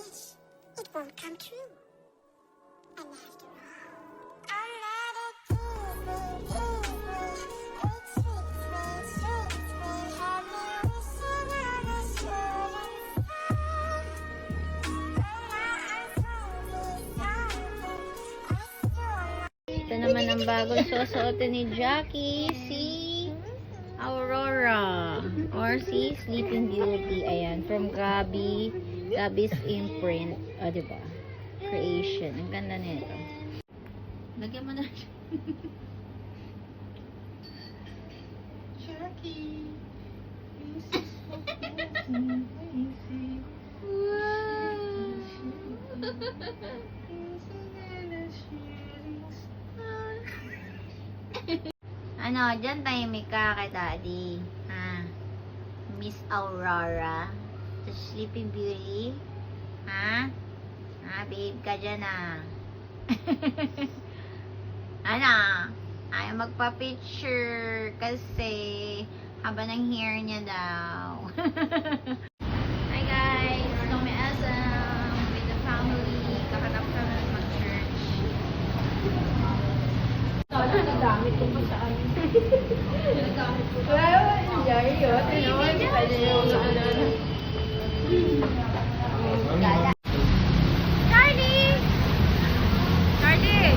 wish, it won't come true. And after all, I'm not a tease me, it treats me, treats me, have me wishing on a shooting star. But now I'm 20-something, I still Ito naman ang bagong susuotin ni Jackie, si Aurora or si Sleeping Beauty. Ayan, from Gabby's Imprint. O, diba? Creation. Ang ganda nito. Lagyan mo na siya. Jackie, Ano, dyan tahimik ka kay Daddy. Ha? Miss Aurora. The Sleeping Beauty. Ha? Ha, babe ka dyan ah. Ano? Ayaw magpa-picture kasi haba ng hair niya daw. Hi guys! Tommy Asam with the family. Kakanap kami mag-church. nagamit ko pa sa ano. Nagamit ko pa. Well, enjoy yun. Pwede yung ano. Gala. Charlie! Charlie!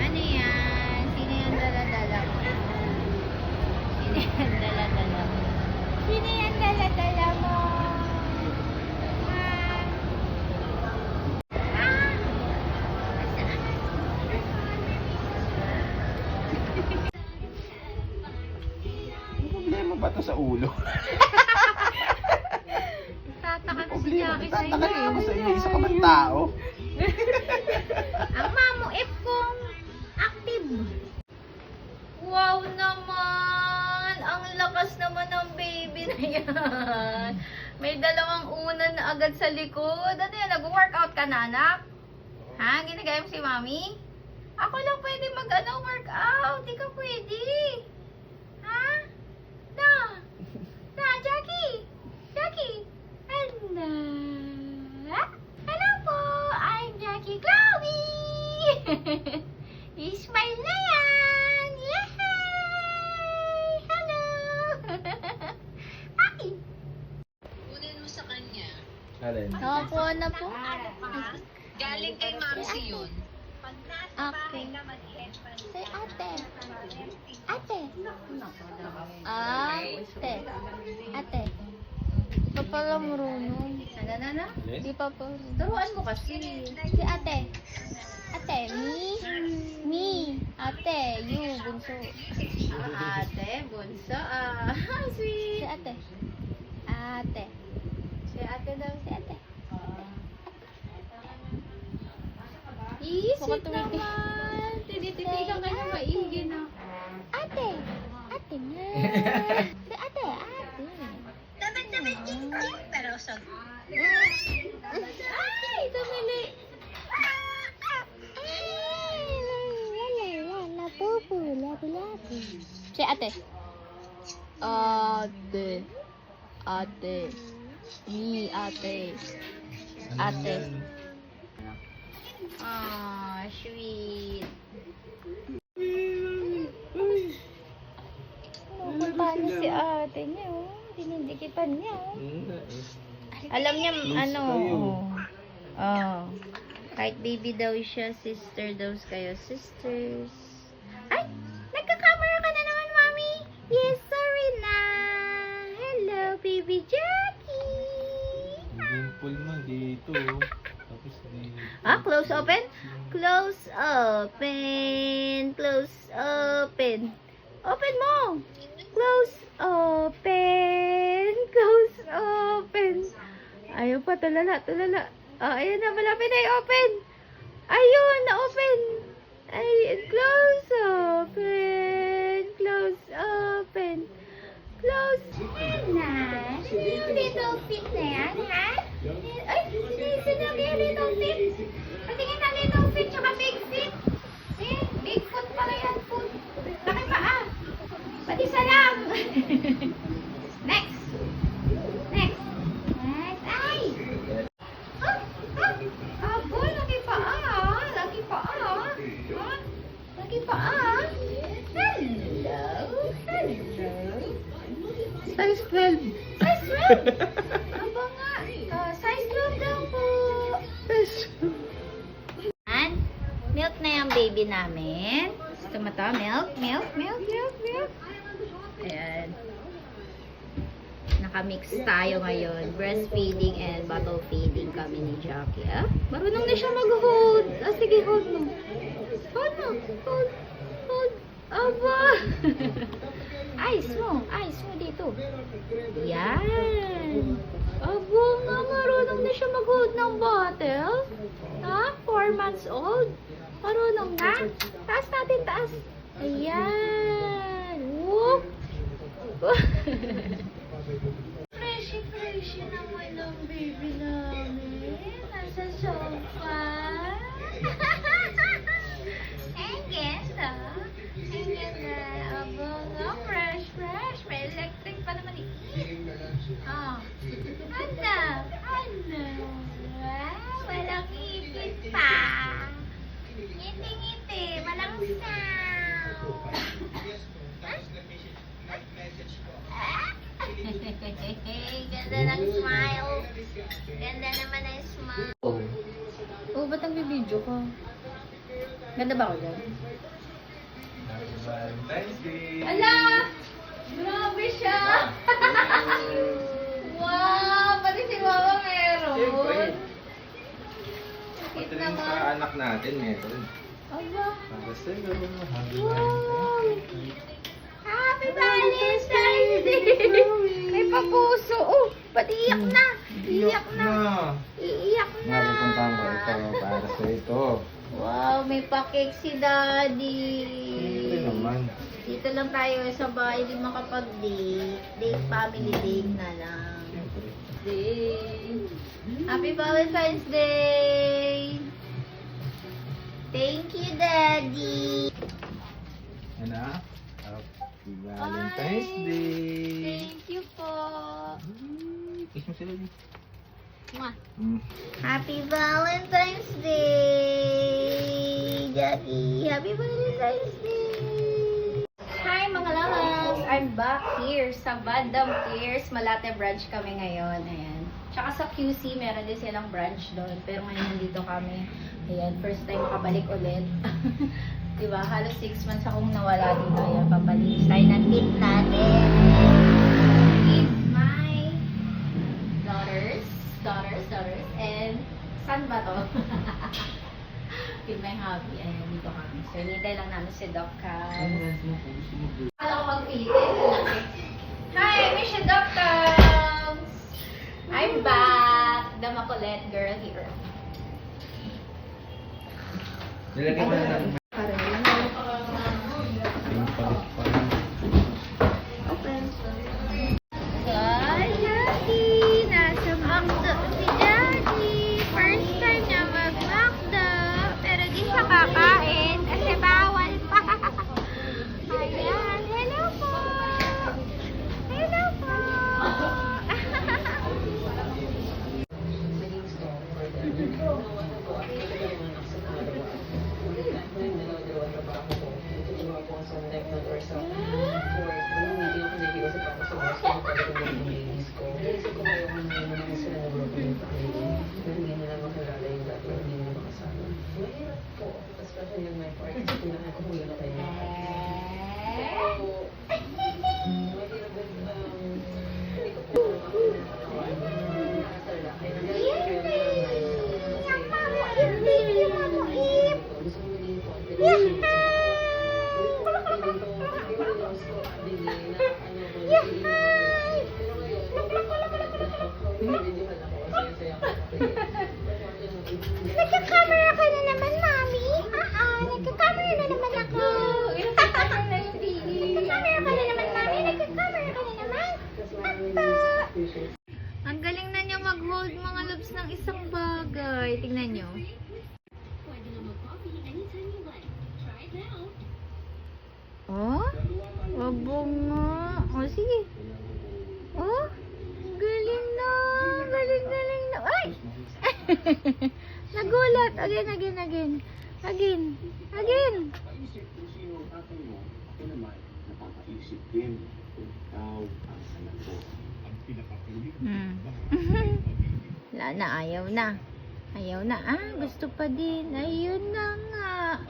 Ano yan? Sino yung dala-dala mo? Sino yung dala-dala mo? Sino yung dala-dala mo? Ah? Ah? May problema ba to sa ulo? Tataka na si Problema. Jackie sa Tataka na ako iyo. sa iyo. Isa ka bang tao? Ang mamo F kong active. Wow naman! Ang lakas naman ng baby na yan. May dalawang unan na agad sa likod. Ano yan? Nag-workout ka na, anak? Ha? Ginagaya mo si mami? Ako lang pwede mag-workout. Di ka pwede. Ha? Na? Na, Jackie? Jackie? Hello? Hello po! I'm Jackie Chloe! I-smile na yan! Yay! Hello! Hi! Kunin mo sa kanya. Alin? Opo na po. Galing kay Mamsi yun. Okay. Say ate. Ate. Ate. Ate. Di pa pala marunong. Ano? Alin? Di pa pala. Turuan mo kasi. Si ate. Ate, me. Ate, you, bunso. Ate, bunso. Sweet. Si ate. Ate. Si ate daw. Si ate. Sweet naman. Tinititigan ka na maigi na. Ate. Ate na. Si ate, ate. Dapat ting-ting, pero sa... Ay, tumili. Si ate. Ate. Ate. Me, ate. Ate. Ah, sweet. Paano si ate niya, oh. Dinidikitan niya, oh. Alam niya, ano, oh. Kahit baby daw siya, sister daw kayo, sisters. Ay! Nagka-camera ka na naman, mami! Yes, sorry na! Hello, baby Jackie! Dimple mo dito. Tapos dito. Close open? Close open! Close open! Open mo! Close open! Close open! Ayaw pa, tulala. Oh, ayan na, malapit na i-open! Ayun, na-open! Ay, fit na yan, ha? Ay, sinabi little fit. Patingin na little fit, tsaka big fit. Eh, big foot pala yan, foot. Laki pa, ah. Pati isa lang. Next. Next. Next. Ay! Ah! Ah! Abo, laki pa, ah. Laki pa, ah. Ah, laki pa, ah. Hello. Hello. Size 12. Size 12? Aba nga. Size 12 daw po. And, milk na yung baby namin. Gusto mo to? Milk? Milk? Milk? Milk? Milk? Ayan. Nakamix tayo ngayon. Breastfeeding and bottle feeding kami ni Jackie. Ah, marunong na siya mag-hold. Ah, sige, hold mo. Hold mo. Hold. Hold. Aba. Eyes mo dito. Yan. Abo nga, marunong na siya mag-hold ng bottle. Ha? 4 months old. Marunong na. Taas natin, taas. Ayan. Whoop. Freshy naman ang baby namin. Nasa sofa. Ang ganda. Ang ganda. Abo nga, fresh. May electric pa naman eh. Ah. Ano? Wow, walang ipit pa. Ngiti-ngiti. Walang sound. Ganda ng smile. Ganda naman ang smile. Oh, ba't nagbibideo ka? Ganda ba ako dyan? Happy Valentine's Day! Ala! Grabe siya! Wow! Pati si Mama meron. Siyempre. Cute Pati rin naman. sa anak natin, meron. Aba! Para sa'yo. Happy Wow! Valentine's Day. Happy Valentine's Day! May papuso. Oh, pati iyak na. Iyak na. Iiyak na. Napupuntahan ko ito para sa ito. Wow, may pa-cake si Daddy. Siyempre naman. Dito lang tayo sa bahay, hindi makapag-date. Date, family date na lang. Siyempre. Day. Happy Valentine's Day! Thank you, Daddy! Ano? Happy Valentine's Ay, Day! Thank you po! Kiss mo sila dito. Mwah. Happy Valentine's Day, Jackie. Happy Valentine's Day. Hi mga lalabs! I'm back here sa Bandam Cares. Malate branch kami ngayon. Ayan. Tsaka sa QC, meron din silang branch doon. Pero ngayon nandito kami. Ayan, first time makabalik ulit. Diba? Halos 6 months akong nawala dito. Ayan, papalinis tayo ng kit natin. With my daughters, and son ba to? With my hubby. Ayan, dito kami. So, hinintay lang namin si Doc Cam. Kala ko mag-Philippines. Hi, Miss Doc Cams! I'm back! The makulit girl here. Nilagay mo na natin. Hi, Jackie! Nasa McDo si Jackie! First time niya mag-McDo. Pero di siya kakain kasi bawal pa. Ayan, hello po! Hello po! Nagka-camera ka na naman, Mami. Nagka-camera na naman ako. Aba nga. O, sige. Oh, galing na. Galing na. Ay! Nagulat. Again. Wala na, ayaw na. Gusto pa din. Ayun na nga.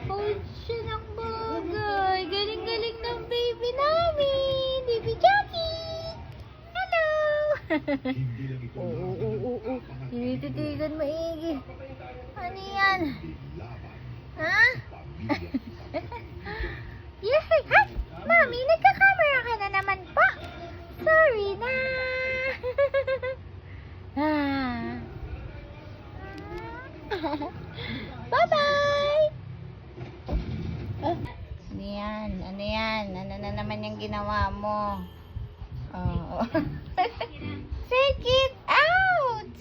Hold siya ng bagay. Galing ng baby namin. Baby Jackie. Hello. Oo. Tinititigan maigi. Ano yan? Ha? Yay! Hi! Mami, nagka-camera ka na naman po. Sorry na. Bye-bye! Ano yan? Ano na naman yung ginawa mo? Oh. Take it out!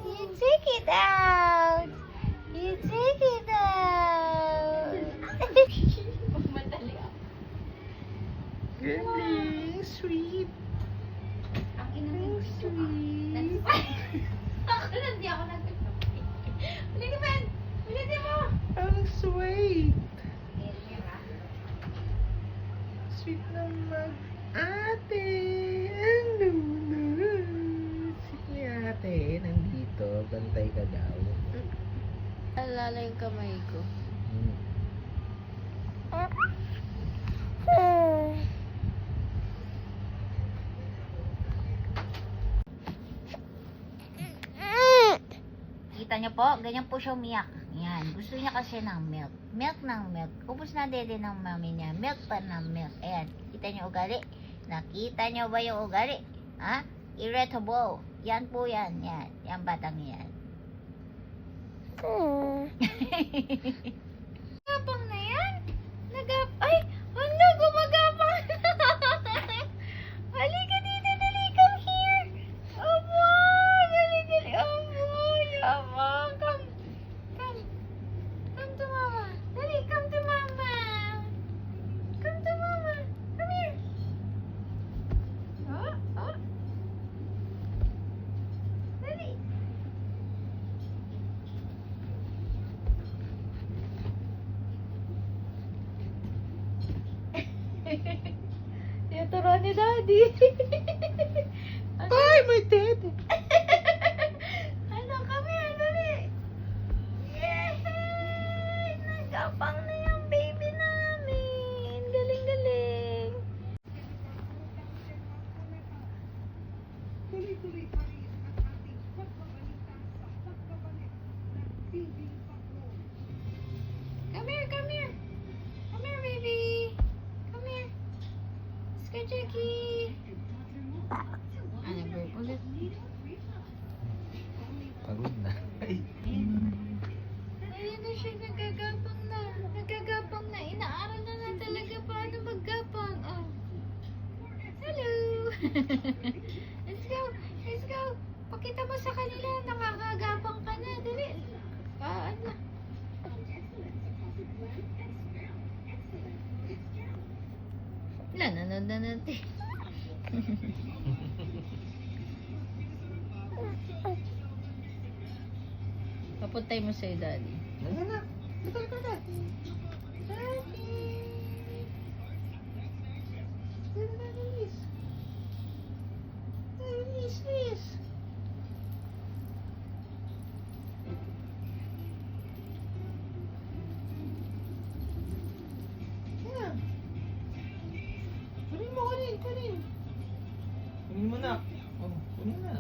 You take it out! Galing, sweet. Ang sweet. Ako lang, di ako nag-sabi. Ulitin mo! Ang sweet. Sweet naman. Ate, ano na? Si ate, nandito. Bantay ka daw. Alala yung kamay ko. Kita niyo po, ganyan po siya umiyak. Yan, gusto niya kasi ng milk. Milk. Ubus na dede ng mami niya. Milk pa ng milk. Ayan, kita niyo ugali? Nakita niyo ba yung ugali? Ha? Irritable. Yan po yan. Yan batang yan. Gapang na yan? Ay! Ano? Gumagapang na! Halika dito, dali. Come here. Aba! Dali. Aba! Come to mama. Dali, come to mama. Come here. Oh. Dali. Tinuturuan ni Daddy. Ay, may tete. Ano kami? Dali. Yay! Nagapang na yung baby namin. Galing. Come here. Come here, baby. Come here. Let's go, Jackie. Ano, burp ulit? Pagod na. Ay. Ayun na siya, nagagapang na. Inaaral na talaga paano maggapang. Oh. Hello! Let's go. Pakita mo sa kanila, nakakagapang ka na. Dali. Ano? Nanonood na natin. Papuntay mo sa'yo, Daddy. Ano na? Kunin mo na. Oh, kunin na.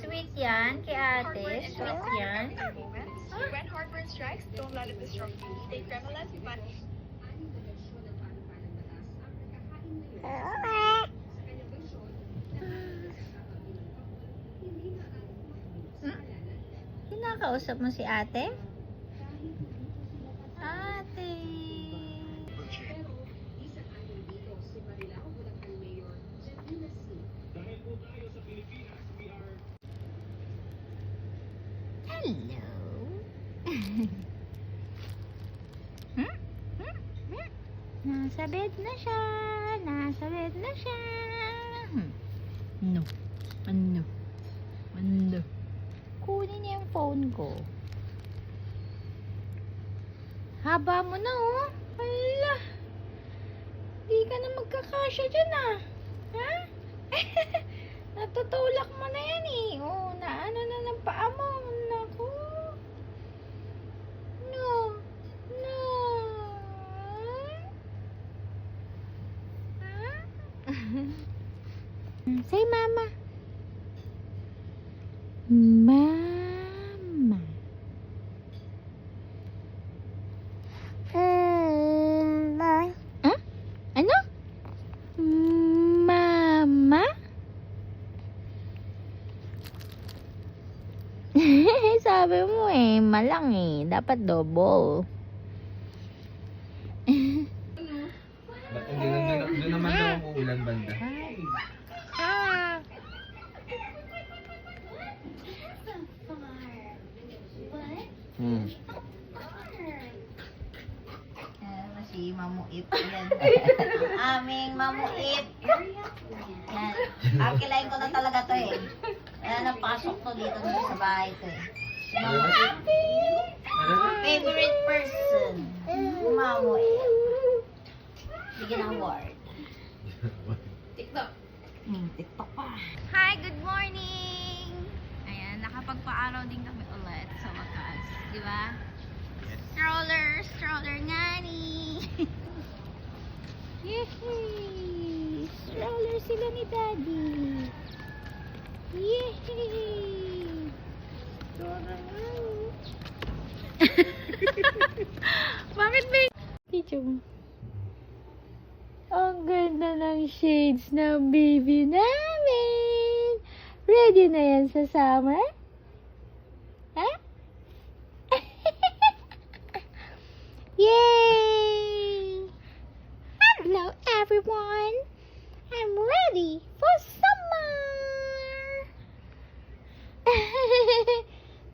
Sweet yan, kay ate. Sweet yan. When heartburn strikes, don't let it disrupt you. Take Remelas, but Kinakausap mo si ate? Ate. Hello. Nasa bed na siya. Nasa bed na siya. No. Ano? Ano? Kunin niya yung phone ko. Haba mo na, oh. Hala. Di ka na magkakasya dyan, ah. Ha? Natutulak mo na yan, eh. Oh, naano na ng paa mo. Naku. No. No. Ha? Say mama. Mama. Huh? Ano? Mama? Sabi mo eh, malang eh. Dapat double. Doon naman daw umuulan banda. Ah. Si Mamuip yan. Aming Mamuip. Yan. Akilain ko na talaga to eh. Kaya napasok to dito sa bahay ko eh. Si Mamuip. Favorite person. Mamuip. Bigyan ng award. TikTok. TikTok pa. Hi, good morning! Ayan, nakapagpa-araw din kami ulit sa wakas. Di ba? Stroller ngani! Yehey! Stroller sila ni Daddy. Yehey! Stroller ngani. Bakit ba Teacher mo? Ang ganda ng shades ng baby namin. Ready na yan sa summer? Ha? Yay! Hello everyone. I'm ready for summer.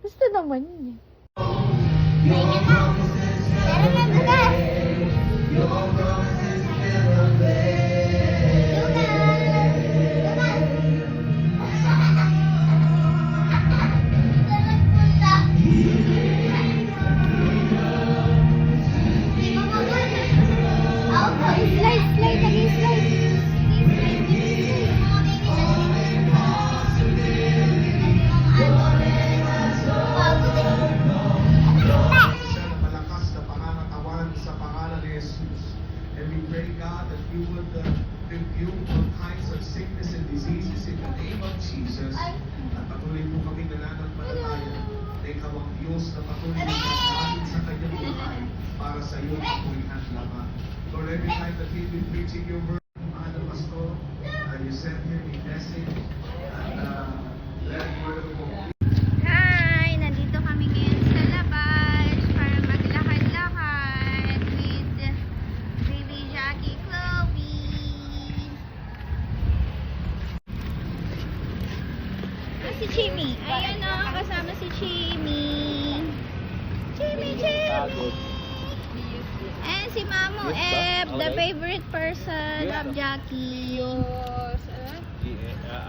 Gusto naman niya. Tara na, bukas! Malakas na pangangatawan sa pangalan ni Jesus. And we pray, God, that you would rebuke all kinds of sickness and diseases in the name of Jesus. At patuloy po kami nananampalataya na ikaw ang Diyos na patuloy na nagsasalit sa kanyang buhay para sa iyo ang pulihan lamang. Lord, every time that we've been preaching your word, mahal na pastor, you sent him a message and let it word of hope. Hi! Nandito kami ngayon sa labas para maglakad-lakad with baby Jackie Chloe. Si Chimmy. Ayan o, kasama si Chimmy. Chimmy. And si Mamu Eb, the favorite person of Jackie.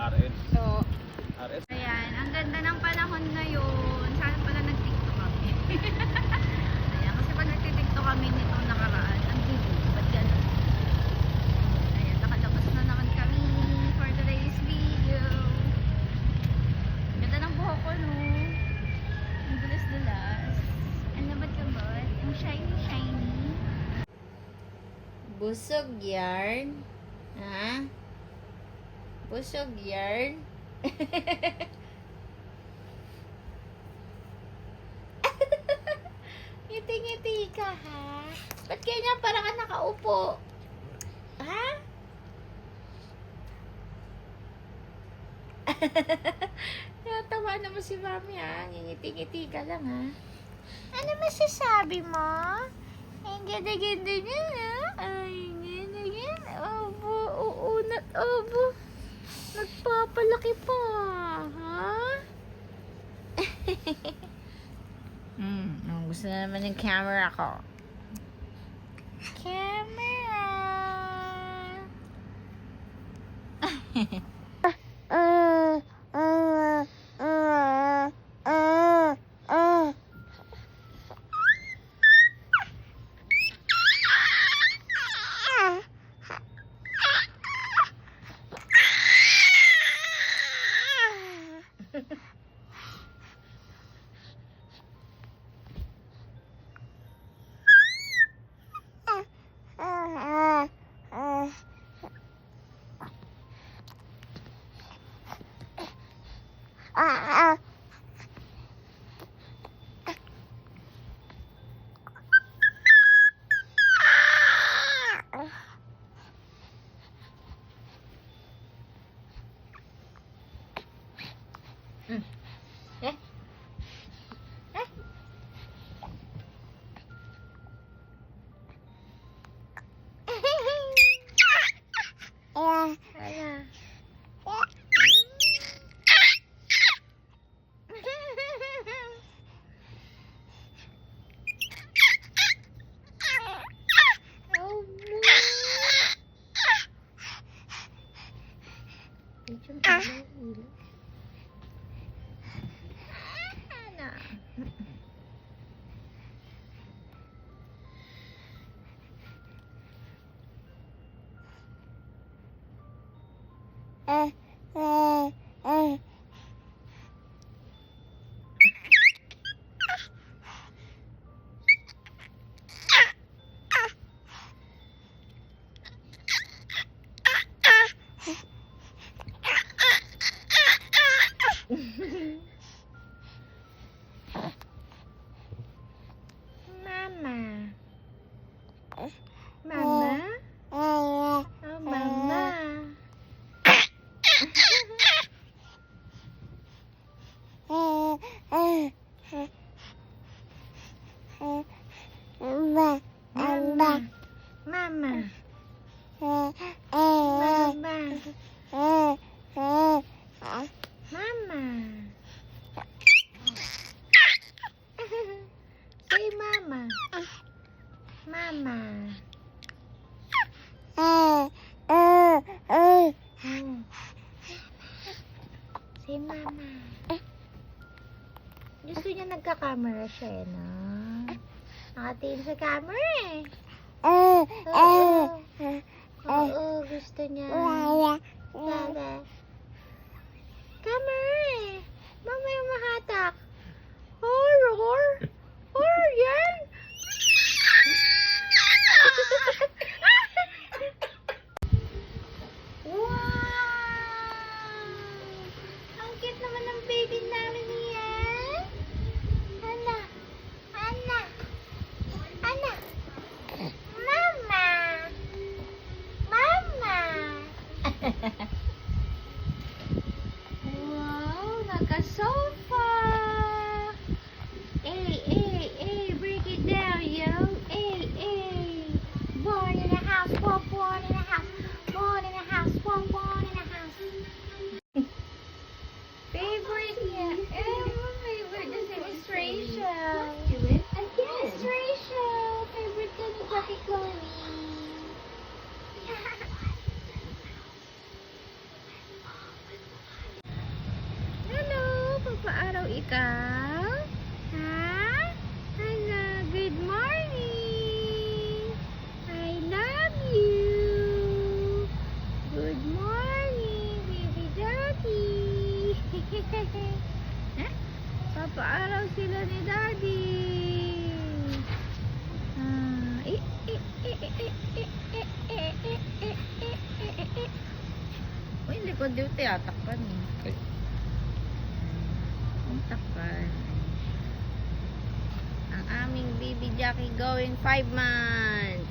RS. So, RS. Ayan, ang ganda ng panahon ngayon. Sana pala nag-tiktok kami. Ayan, kasi pag nag-tiktok kami nitong nakaraan, ang bibi. Ba't ganun? Ayan, nakalabas na naman kami for today's video. Ganda ng buhok ko, no? Ang dulas-dulas. Ang labat-labat. Ang shiny-shiny. Busog yarn. Ha? Busog yarn. Ngiti-ngiti ka, ha? Ba't ganyan parang ka nakaupo? Ha? Natawa naman si Mami ha. Ngingiti-ngiti ka lang ha. Ano masasabi mo? Ang ganda-ganda niya ha. Ay, ganda-ganda. Obo, uunat, obo. Nagpapalaki pa. Ha? Gusto na naman yung camera ko. Camera. Mama? Oh, Mama. Mama. Mama. Mama. Say mama. Mama. Say mama. Gusto niya nagka-camera siya, no? Nakatingin sa camera eh. Oo, gusto niya. Dada. Camera eh. Mamaya mahatak. Horror? Horror yan? Wow! Ang cute naman ng baby namin yan. Ana. Mama. Wow, naka-sofa. Break it down, yo. Born in a house, born in a house. Born in a house, born in a house. Favorite niya. Favorite is illustration. Do it again. Illustration. Favorite ko ni Jackie Chloe. Hello, papaaraw ikaw? Ha? Hello, good morning. I love you. Good morning, baby daddy. Ha? Papaaraw sila ni daddy. Uy, hindi ko duty atakpan eh. Ay. Ang takpan. Ang aming baby Jackie going 5 months.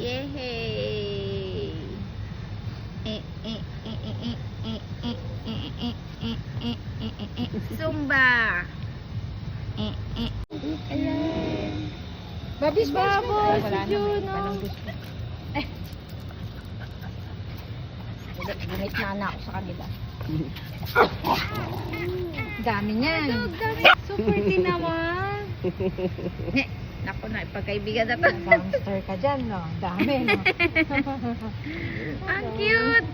Yay! Zumba. Babis, Babos, wala na, Juno. walang gusto. Gumit na ako sa kanila. Dami niyan. Super din naman. Naku na, ipagkaibigan na to. Hamster ka dyan, no? Dami, no? Ang cute.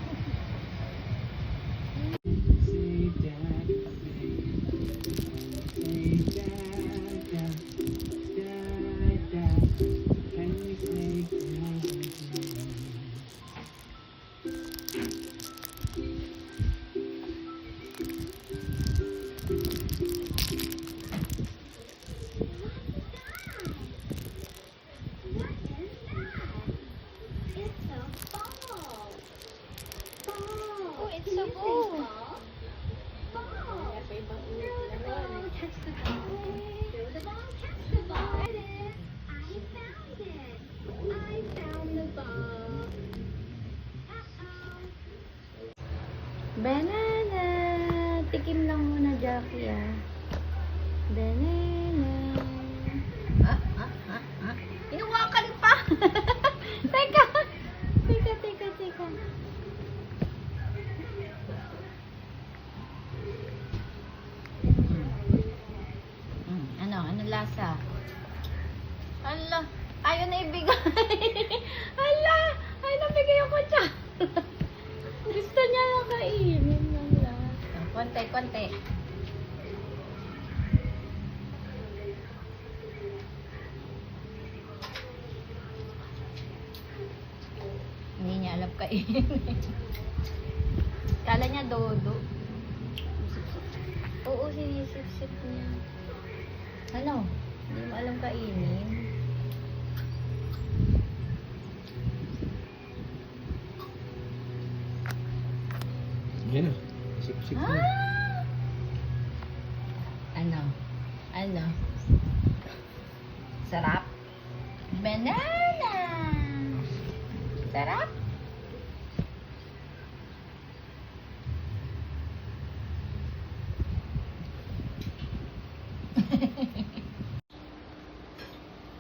Oh, it's a ball. Banana. Tikim lang muna, Jackie, ah. Banana. Inuwakan pa. Teka. Teka. Ano lasa? Ala, ayaw na ibigay. Ala, ayaw na bigay ako siya. Gusto niya lang kainin ng lasa. Konti. Hindi niya alam kainin. Kala niya dodo. Oo, sinisip-sip niya. Ano? Hindi mo alam kainin. Yan na. Sip-sip na. Ano? Sarap? Banana! Sarap?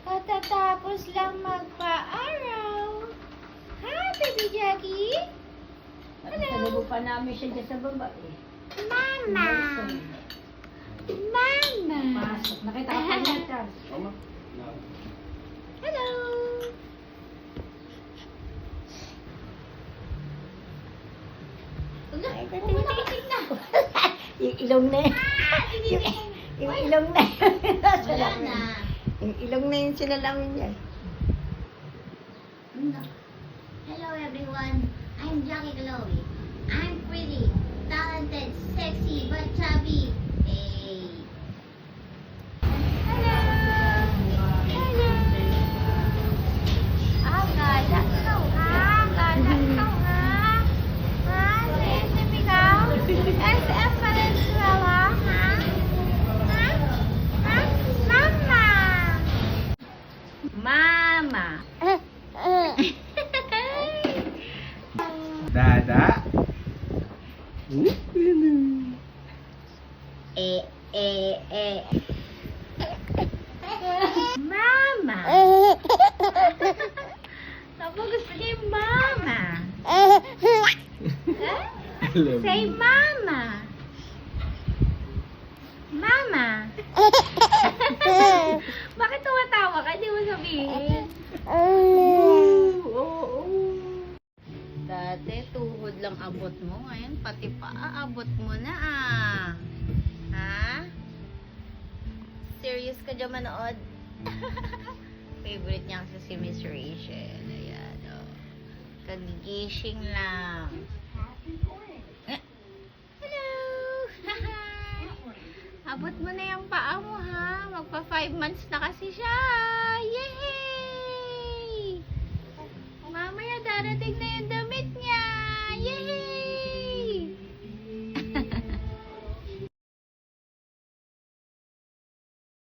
Katatapos lang magpa-araw. Ha, baby Jackie? Hello. Pa namin siya dyan sa baba, eh. Mama! Mama! Pasok. Nakita ka pa niya, Charles. Hello! Ay, tatitig na. Yung ilong na yun. Yung ilong na yun. Wala na. Yung ilong na yun sinalamin niya. Hello everyone, I'm Jackie Chloe. I'm pretty, talented, sexy, but chubby. Hey. Hello. Gala ikaw ha. Ha? Sexy ikaw? SF Valenzuela, ha? Ha? Mama. Dada. Mama. Naku, gusto niya yung mama. Say mama. Mama. Bakit tumatawa ka? Hindi mo sabihin. Dati, tuhod lang abot mo. Ngayon, pati paa, abot mo na ah. Ha? Serious ka dyan manood? Favorite niya kasi si Miss Rachel. Ayan, oh. Kagigising lang. Hello! Abot mo na yung paa mo, ha? Magpa 5 months na kasi siya. Yay! Mamaya darating na